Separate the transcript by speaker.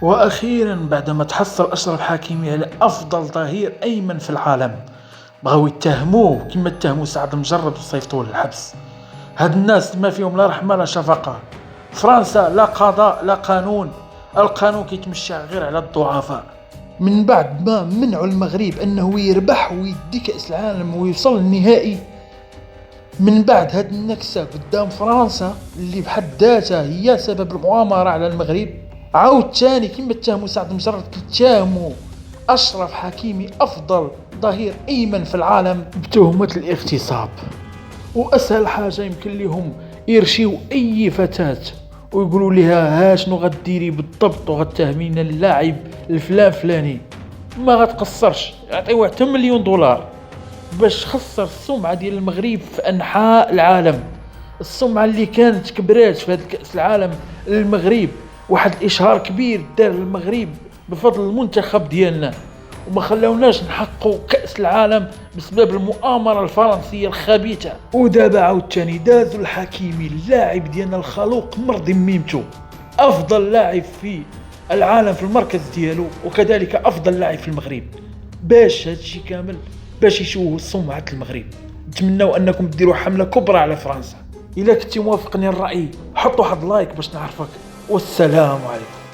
Speaker 1: وأخيرا بعدما تحصل أشرف حكيمي على أفضل ظهير أيمن في العالم، بغاو يتهموه كما اتهموا سعد المجرد وصيفطوه للحبس. هاد الناس ما فيهم لا رحمة لا شفقة. فرنسا لا قضاء لا قانون، القانون كيتمشى غير على الضعفاء. من بعد ما منعوا المغرب أنه يربح ويدي كأس العالم ويوصل للنهائي، من بعد هاد النكسة قدام فرنسا اللي بحد ذاتها هي سبب المؤامرة على المغرب، عاود تاني كما اتهموا سعد مجرد كيتهموا أشرف حكيمي أفضل ظهير أيمن في العالم بتهمة الاغتصاب. وأسهل حاجة يمكن لهم يرشيو أي فتاة ويقولوا لها ها شنو غديري بالضبط وغتهمين اللاعب الفلان فلاني، ما غتقصرش يعطيوه حتى $1,000,000 باش خسر السمعة ديال المغرب في أنحاء العالم. السمعة اللي كانت كبرات في هذا كأس العالم للمغرب، واحد الإشهار كبير دار المغرب بفضل المنتخب ديالنا، وما خلاوناش نحققوا كأس العالم بسبب المؤامرة الفرنسية الخبيثة. ودابا عاوتاني دازو الحكيمي اللاعب ديالنا الخلوق مرضي ميمتو أفضل لاعب في العالم في المركز ديالو، وكذلك أفضل لاعب في المغرب. باش هادشي كامل باش يشوهوا سمعة المغرب. نتمنوا أنكم ديروا حملة كبرى على فرنسا. إلا كنتي موافقني الرأي حط واحد لايك باش نعرفك، والسلام عليكم.